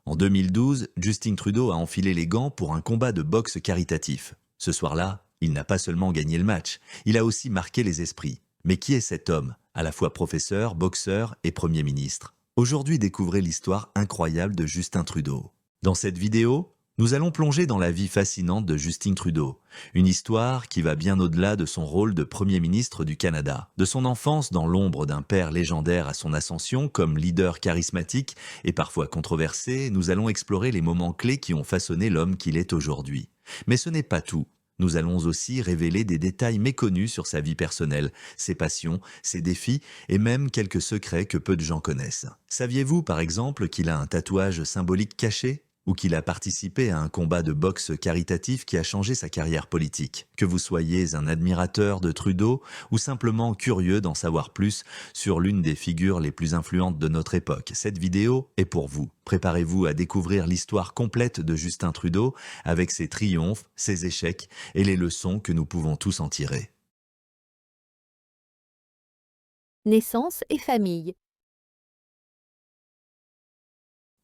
En 2012, Justin Trudeau a enfilé les gants pour un combat de boxe caritatif. Ce soir-là, il n'a pas seulement gagné le match, il a aussi marqué les esprits. Mais qui est cet homme, à la fois professeur, boxeur et Premier ministre? Aujourd'hui, découvrez l'histoire incroyable de Justin Trudeau. Dans cette vidéo, nous allons plonger dans la vie fascinante de Justin Trudeau, une histoire qui va bien au-delà de son rôle de Premier ministre du Canada, de son enfance dans l'ombre d'un père légendaire à son ascension comme leader charismatique et parfois controversé. Nous allons explorer les moments clés qui ont façonné l'homme qu'il est aujourd'hui. Mais ce n'est pas tout. Nous allons aussi révéler des détails méconnus sur sa vie personnelle, ses passions, ses défis et même quelques secrets que peu de gens connaissent. Saviez-vous par exemple qu'il a un tatouage symbolique caché ? Ou qu'il a participé à un combat de boxe caritatif qui a changé sa carrière politique? Que vous soyez un admirateur de Trudeau ou simplement curieux d'en savoir plus sur l'une des figures les plus influentes de notre époque, cette vidéo est pour vous. Préparez-vous à découvrir l'histoire complète de Justin Trudeau avec ses triomphes, ses échecs et les leçons que nous pouvons tous en tirer. Naissance et famille.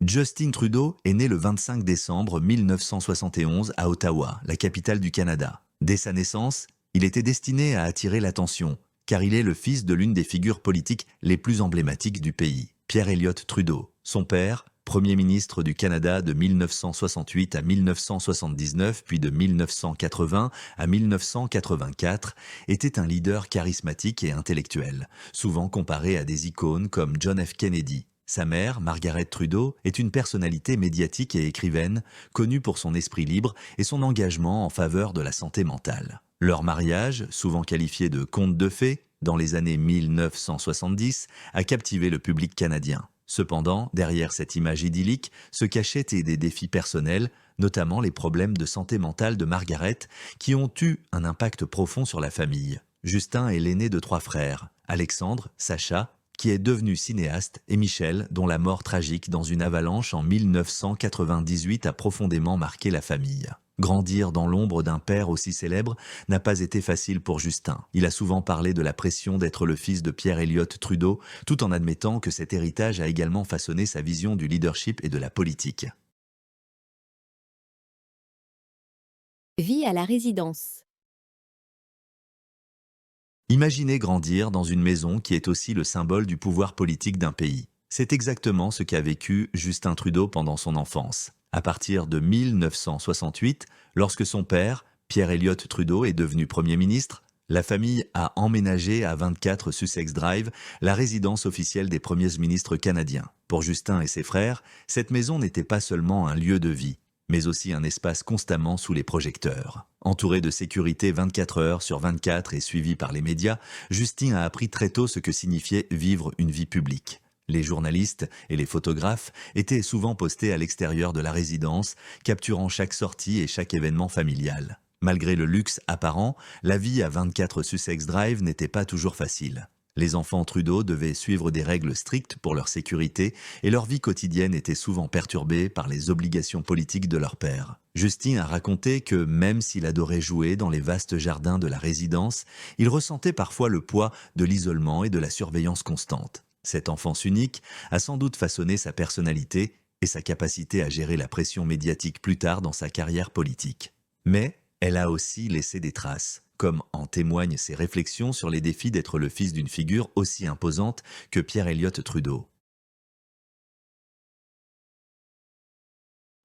Justin Trudeau est né le 25 décembre 1971 à Ottawa, la capitale du Canada. Dès sa naissance, il était destiné à attirer l'attention, car il est le fils de l'une des figures politiques les plus emblématiques du pays, Pierre Elliott Trudeau. Son père, Premier ministre du Canada de 1968 à 1979, puis de 1980 à 1984, était un leader charismatique et intellectuel, souvent comparé à des icônes comme John F. Kennedy. Sa mère, Margaret Trudeau, est une personnalité médiatique et écrivaine, connue pour son esprit libre et son engagement en faveur de la santé mentale. Leur mariage, souvent qualifié de conte de fées, dans les années 1970, a captivé le public canadien. Cependant, derrière cette image idyllique, se cachaient des défis personnels, notamment les problèmes de santé mentale de Margaret, qui ont eu un impact profond sur la famille. Justin est l'aîné de 3 frères, Alexandre, Sacha, qui est devenu cinéaste, et Michel, dont la mort tragique dans une avalanche en 1998 a profondément marqué la famille. Grandir dans l'ombre d'un père aussi célèbre n'a pas été facile pour Justin. Il a souvent parlé de la pression d'être le fils de Pierre Elliott Trudeau, tout en admettant que cet héritage a également façonné sa vision du leadership et de la politique. Vie à la résidence. Imaginez grandir dans une maison qui est aussi le symbole du pouvoir politique d'un pays. C'est exactement ce qu'a vécu Justin Trudeau pendant son enfance. À partir de 1968, lorsque son père, Pierre Elliott Trudeau, est devenu Premier ministre, la famille a emménagé à 24 Sussex Drive, la résidence officielle des premiers ministres canadiens. Pour Justin et ses frères, cette maison n'était pas seulement un lieu de vie, mais aussi un espace constamment sous les projecteurs. Entouré de sécurité 24 heures sur 24 et suivi par les médias, Justin a appris très tôt ce que signifiait vivre une vie publique. Les journalistes et les photographes étaient souvent postés à l'extérieur de la résidence, capturant chaque sortie et chaque événement familial. Malgré le luxe apparent, la vie à 24 Sussex Drive n'était pas toujours facile. Les enfants Trudeau devaient suivre des règles strictes pour leur sécurité et leur vie quotidienne était souvent perturbée par les obligations politiques de leur père. Justin a raconté que même s'il adorait jouer dans les vastes jardins de la résidence, il ressentait parfois le poids de l'isolement et de la surveillance constante. Cette enfance unique a sans doute façonné sa personnalité et sa capacité à gérer la pression médiatique plus tard dans sa carrière politique. Mais elle a aussi laissé des traces, comme en témoignent ses réflexions sur les défis d'être le fils d'une figure aussi imposante que Pierre Elliott Trudeau.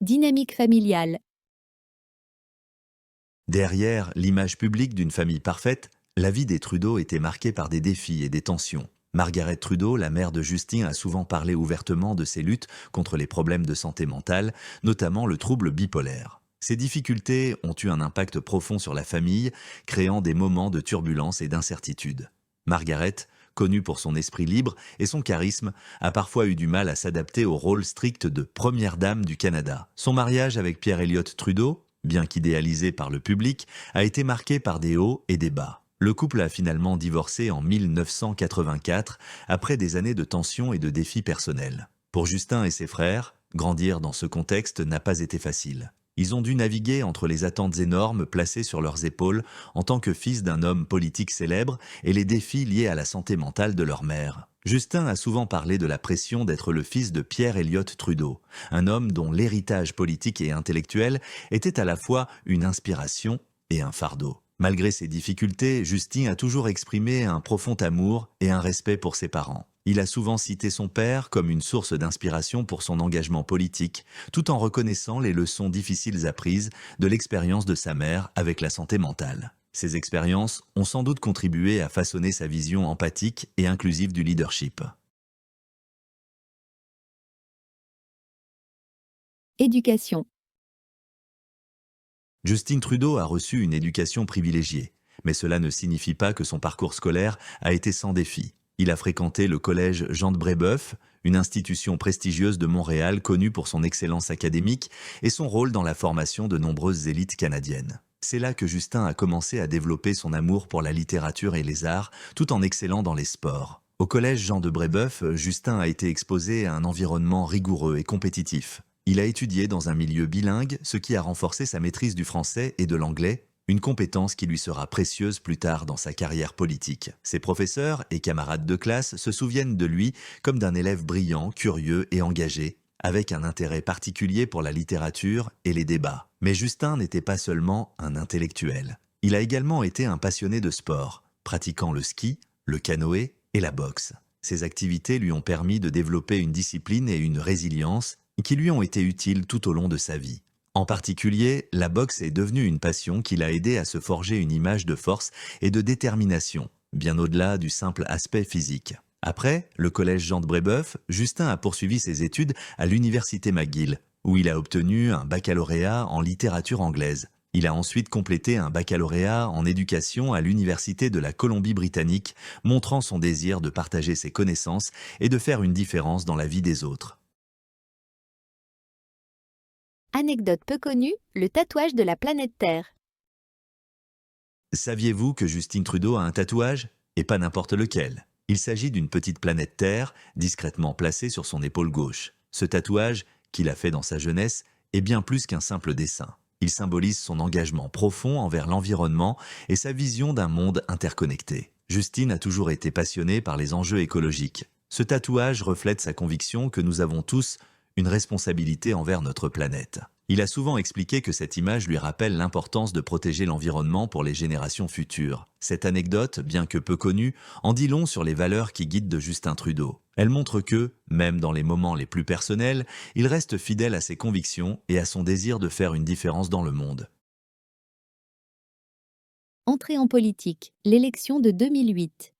Dynamique familiale. Derrière l'image publique d'une famille parfaite, la vie des Trudeau était marquée par des défis et des tensions. Margaret Trudeau, la mère de Justin, a souvent parlé ouvertement de ses luttes contre les problèmes de santé mentale, notamment le trouble bipolaire. Ces difficultés ont eu un impact profond sur la famille, créant des moments de turbulence et d'incertitude. Margaret, connue pour son esprit libre et son charisme, a parfois eu du mal à s'adapter au rôle strict de première dame du Canada. Son mariage avec Pierre Elliott Trudeau, bien qu'idéalisé par le public, a été marqué par des hauts et des bas. Le couple a finalement divorcé en 1984, après des années de tensions et de défis personnels. Pour Justin et ses frères, grandir dans ce contexte n'a pas été facile. Ils ont dû naviguer entre les attentes énormes placées sur leurs épaules en tant que fils d'un homme politique célèbre et les défis liés à la santé mentale de leur mère. Justin a souvent parlé de la pression d'être le fils de Pierre Elliott Trudeau, un homme dont l'héritage politique et intellectuel était à la fois une inspiration et un fardeau. Malgré ses difficultés, Justin a toujours exprimé un profond amour et un respect pour ses parents. Il a souvent cité son père comme une source d'inspiration pour son engagement politique, tout en reconnaissant les leçons difficiles apprises de l'expérience de sa mère avec la santé mentale. Ces expériences ont sans doute contribué à façonner sa vision empathique et inclusive du leadership. Éducation. Justin Trudeau a reçu une éducation privilégiée, mais cela ne signifie pas que son parcours scolaire a été sans défi. Il a fréquenté le collège Jean de Brébeuf, une institution prestigieuse de Montréal connue pour son excellence académique et son rôle dans la formation de nombreuses élites canadiennes. C'est là que Justin a commencé à développer son amour pour la littérature et les arts, tout en excellant dans les sports. Au collège Jean de Brébeuf, Justin a été exposé à un environnement rigoureux et compétitif. Il a étudié dans un milieu bilingue, ce qui a renforcé sa maîtrise du français et de l'anglais, une compétence qui lui sera précieuse plus tard dans sa carrière politique. Ses professeurs et camarades de classe se souviennent de lui comme d'un élève brillant, curieux et engagé, avec un intérêt particulier pour la littérature et les débats. Mais Justin n'était pas seulement un intellectuel. Il a également été un passionné de sport, pratiquant le ski, le canoë et la boxe. Ces activités lui ont permis de développer une discipline et une résilience qui lui ont été utiles tout au long de sa vie. En particulier, la boxe est devenue une passion qui l'a aidé à se forger une image de force et de détermination, bien au-delà du simple aspect physique. Après le collège Jean de Brébeuf, Justin a poursuivi ses études à l'université McGill, où il a obtenu un baccalauréat en littérature anglaise. Il a ensuite complété un baccalauréat en éducation à l'université de la Colombie-Britannique, montrant son désir de partager ses connaissances et de faire une différence dans la vie des autres. Anecdote peu connue, le tatouage de la planète Terre. Saviez-vous que Justin Trudeau a un tatouage? Et pas n'importe lequel. Il s'agit d'une petite planète Terre, discrètement placée sur son épaule gauche. Ce tatouage, qu'il a fait dans sa jeunesse, est bien plus qu'un simple dessin. Il symbolise son engagement profond envers l'environnement et sa vision d'un monde interconnecté. Justin a toujours été passionné par les enjeux écologiques. Ce tatouage reflète sa conviction que nous avons tous une responsabilité envers notre planète. Il a souvent expliqué que cette image lui rappelle l'importance de protéger l'environnement pour les générations futures. Cette anecdote, bien que peu connue, en dit long sur les valeurs qui guident de Justin Trudeau. Elle montre que, même dans les moments les plus personnels, il reste fidèle à ses convictions et à son désir de faire une différence dans le monde. Entrée en politique, l'élection de 2008.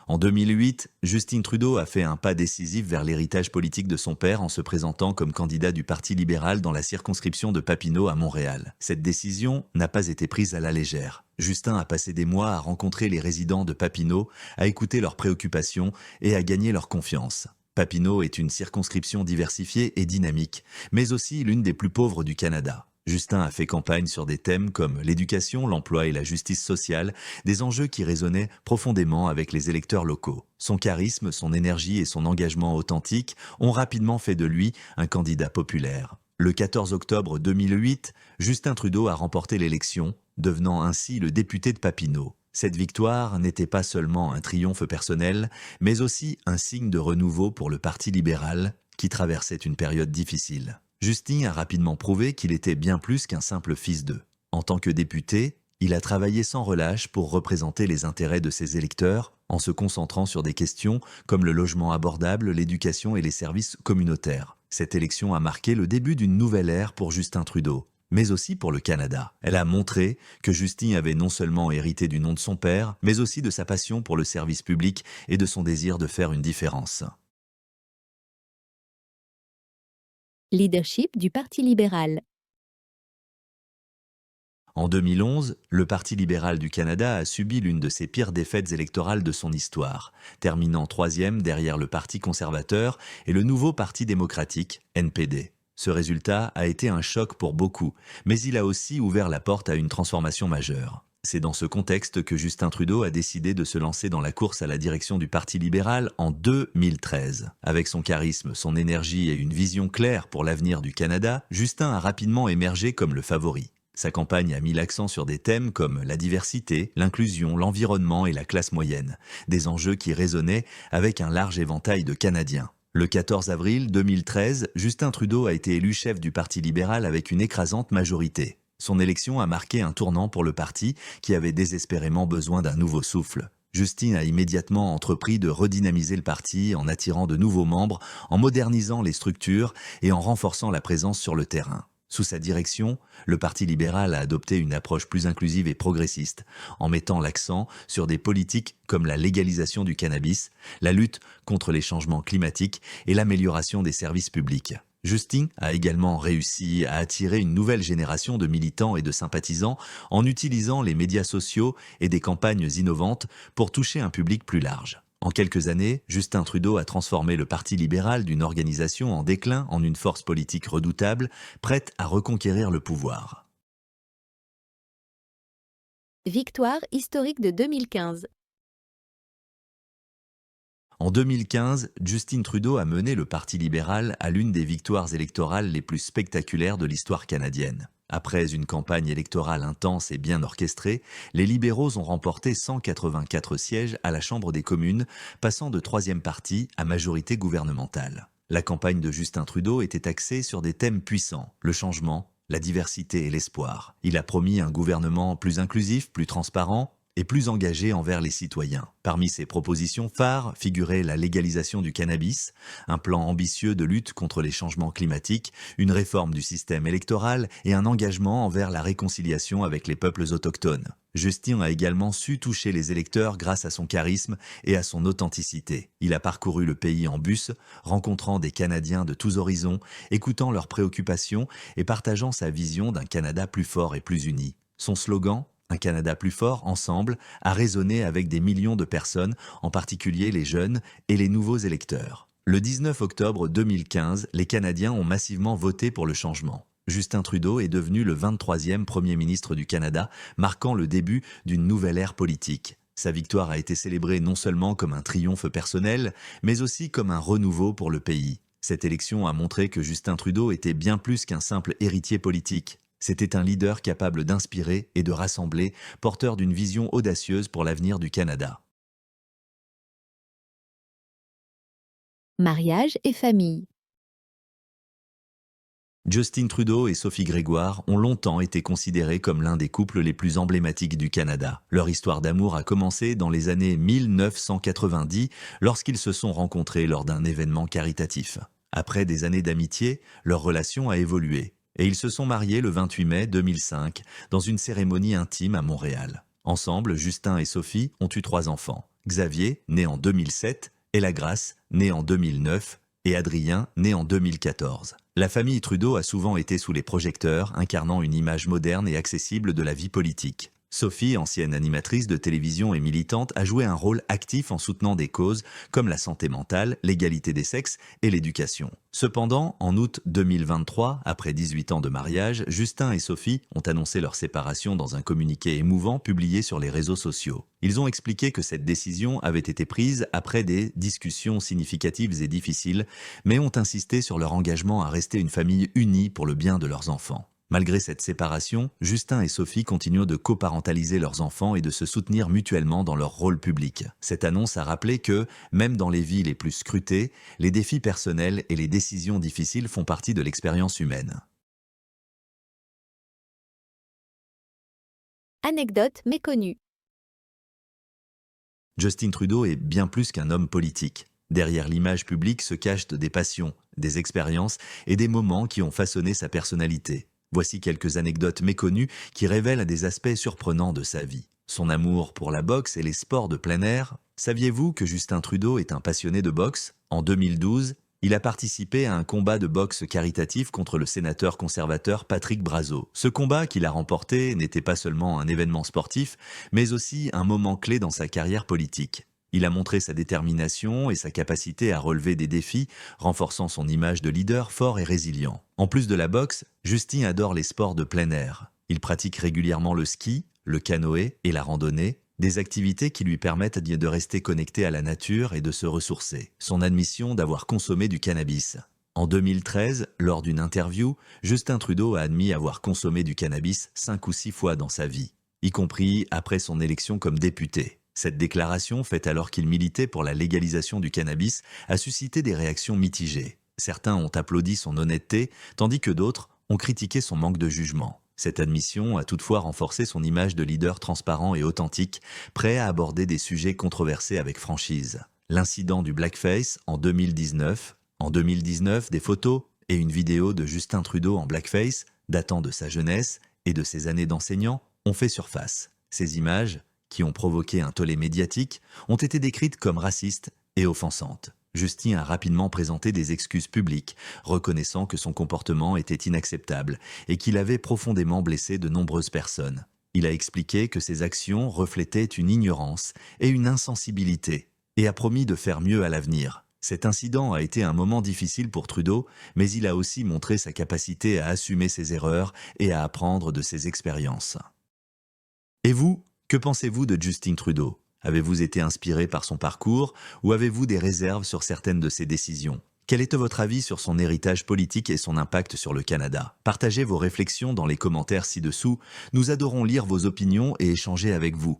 En 2008, Justin Trudeau a fait un pas décisif vers l'héritage politique de son père en se présentant comme candidat du Parti libéral dans la circonscription de Papineau à Montréal. Cette décision n'a pas été prise à la légère. Justin a passé des mois à rencontrer les résidents de Papineau, à écouter leurs préoccupations et à gagner leur confiance. Papineau est une circonscription diversifiée et dynamique, mais aussi l'une des plus pauvres du Canada. Justin a fait campagne sur des thèmes comme l'éducation, l'emploi et la justice sociale, des enjeux qui résonnaient profondément avec les électeurs locaux. Son charisme, son énergie et son engagement authentique ont rapidement fait de lui un candidat populaire. Le 14 octobre 2008, Justin Trudeau a remporté l'élection, devenant ainsi le député de Papineau. Cette victoire n'était pas seulement un triomphe personnel, mais aussi un signe de renouveau pour le Parti libéral, qui traversait une période difficile. Justin a rapidement prouvé qu'il était bien plus qu'un simple fils d'eux. En tant que député, il a travaillé sans relâche pour représenter les intérêts de ses électeurs en se concentrant sur des questions comme le logement abordable, l'éducation et les services communautaires. Cette élection a marqué le début d'une nouvelle ère pour Justin Trudeau, mais aussi pour le Canada. Elle a montré que Justin avait non seulement hérité du nom de son père, mais aussi de sa passion pour le service public et de son désir de faire une différence. Leadership du Parti libéral. En 2011, le Parti libéral du Canada a subi l'une de ses pires défaites électorales de son histoire, terminant troisième derrière le Parti conservateur et le nouveau Parti démocratique, NPD. Ce résultat a été un choc pour beaucoup, mais il a aussi ouvert la porte à une transformation majeure. C'est dans ce contexte que Justin Trudeau a décidé de se lancer dans la course à la direction du Parti libéral en 2013. Avec son charisme, son énergie et une vision claire pour l'avenir du Canada, Justin a rapidement émergé comme le favori. Sa campagne a mis l'accent sur des thèmes comme la diversité, l'inclusion, l'environnement et la classe moyenne, des enjeux qui résonnaient avec un large éventail de Canadiens. Le 14 avril 2013, Justin Trudeau a été élu chef du Parti libéral avec une écrasante majorité. Son élection a marqué un tournant pour le parti qui avait désespérément besoin d'un nouveau souffle. Justin a immédiatement entrepris de redynamiser le parti en attirant de nouveaux membres, en modernisant les structures et en renforçant la présence sur le terrain. Sous sa direction, le Parti libéral a adopté une approche plus inclusive et progressiste, en mettant l'accent sur des politiques comme la légalisation du cannabis, la lutte contre les changements climatiques et l'amélioration des services publics. Justin a également réussi à attirer une nouvelle génération de militants et de sympathisants en utilisant les médias sociaux et des campagnes innovantes pour toucher un public plus large. En quelques années, Justin Trudeau a transformé le Parti libéral d'une organisation en déclin en une force politique redoutable, prête à reconquérir le pouvoir. Victoire historique de 2015. En 2015, Justin Trudeau a mené le Parti libéral à l'une des victoires électorales les plus spectaculaires de l'histoire canadienne. Après une campagne électorale intense et bien orchestrée, les libéraux ont remporté 184 sièges à la Chambre des communes, passant de troisième parti à majorité gouvernementale. La campagne de Justin Trudeau était axée sur des thèmes puissants, le changement, la diversité et l'espoir. Il a promis un gouvernement plus inclusif, plus transparent, et plus engagé envers les citoyens. Parmi ses propositions phares figurait la légalisation du cannabis, un plan ambitieux de lutte contre les changements climatiques, une réforme du système électoral et un engagement envers la réconciliation avec les peuples autochtones. Justin a également su toucher les électeurs grâce à son charisme et à son authenticité. Il a parcouru le pays en bus, rencontrant des Canadiens de tous horizons, écoutant leurs préoccupations et partageant sa vision d'un Canada plus fort et plus uni. Son slogan, un Canada plus fort, ensemble, a résonné avec des millions de personnes, en particulier les jeunes et les nouveaux électeurs. Le 19 octobre 2015, les Canadiens ont massivement voté pour le changement. Justin Trudeau est devenu le 23e Premier ministre du Canada, marquant le début d'une nouvelle ère politique. Sa victoire a été célébrée non seulement comme un triomphe personnel, mais aussi comme un renouveau pour le pays. Cette élection a montré que Justin Trudeau était bien plus qu'un simple héritier politique. C'était un leader capable d'inspirer et de rassembler, porteur d'une vision audacieuse pour l'avenir du Canada. Mariage et famille. Justin Trudeau et Sophie Grégoire ont longtemps été considérés comme l'un des couples les plus emblématiques du Canada. Leur histoire d'amour a commencé dans les années 1990 lorsqu'ils se sont rencontrés lors d'un événement caritatif. Après des années d'amitié, leur relation a évolué. Et ils se sont mariés le 28 mai 2005 dans une cérémonie intime à Montréal. Ensemble, Justin et Sophie ont eu 3 enfants. Xavier, né en 2007, Ella Grace, né en 2009, et Adrien, né en 2014. La famille Trudeau a souvent été sous les projecteurs, incarnant une image moderne et accessible de la vie politique. Sophie, ancienne animatrice de télévision et militante, a joué un rôle actif en soutenant des causes comme la santé mentale, l'égalité des sexes et l'éducation. Cependant, en août 2023, après 18 ans de mariage, Justin et Sophie ont annoncé leur séparation dans un communiqué émouvant publié sur les réseaux sociaux. Ils ont expliqué que cette décision avait été prise après des discussions significatives et difficiles, mais ont insisté sur leur engagement à rester une famille unie pour le bien de leurs enfants. Malgré cette séparation, Justin et Sophie continuent de coparentaliser leurs enfants et de se soutenir mutuellement dans leur rôle public. Cette annonce a rappelé que, même dans les vies les plus scrutées, les défis personnels et les décisions difficiles font partie de l'expérience humaine. Anecdote méconnue. Justin Trudeau est bien plus qu'un homme politique. Derrière l'image publique se cachent des passions, des expériences et des moments qui ont façonné sa personnalité. Voici quelques anecdotes méconnues qui révèlent des aspects surprenants de sa vie. Son amour pour la boxe et les sports de plein air. Saviez-vous que Justin Trudeau est un passionné de boxe ? En 2012, il a participé à un combat de boxe caritatif contre le sénateur conservateur Patrick Brazeau. Ce combat qu'il a remporté n'était pas seulement un événement sportif, mais aussi un moment clé dans sa carrière politique. Il a montré sa détermination et sa capacité à relever des défis, renforçant son image de leader fort et résilient. En plus de la boxe, Justin adore les sports de plein air. Il pratique régulièrement le ski, le canoë et la randonnée, des activités qui lui permettent de rester connecté à la nature et de se ressourcer. Son admission d'avoir consommé du cannabis. En 2013, lors d'une interview, Justin Trudeau a admis avoir consommé du cannabis 5 ou 6 fois dans sa vie, y compris après son élection comme député. Cette déclaration, faite alors qu'il militait pour la légalisation du cannabis, a suscité des réactions mitigées. Certains ont applaudi son honnêteté, tandis que d'autres ont critiqué son manque de jugement. Cette admission a toutefois renforcé son image de leader transparent et authentique, prêt à aborder des sujets controversés avec franchise. L'incident du blackface en 2019. En 2019, des photos et une vidéo de Justin Trudeau en blackface, datant de sa jeunesse et de ses années d'enseignant, ont fait surface. Ces images, qui ont provoqué un tollé médiatique, ont été décrites comme racistes et offensantes. Justin a rapidement présenté des excuses publiques, reconnaissant que son comportement était inacceptable et qu'il avait profondément blessé de nombreuses personnes. Il a expliqué que ses actions reflétaient une ignorance et une insensibilité, et a promis de faire mieux à l'avenir. Cet incident a été un moment difficile pour Trudeau, mais il a aussi montré sa capacité à assumer ses erreurs et à apprendre de ses expériences. Et vous, que pensez-vous de Justin Trudeau ? Avez-vous été inspiré par son parcours ou avez-vous des réserves sur certaines de ses décisions ? Quel est votre avis sur son héritage politique et son impact sur le Canada ? Partagez vos réflexions dans les commentaires ci-dessous. Nous adorons lire vos opinions et échanger avec vous.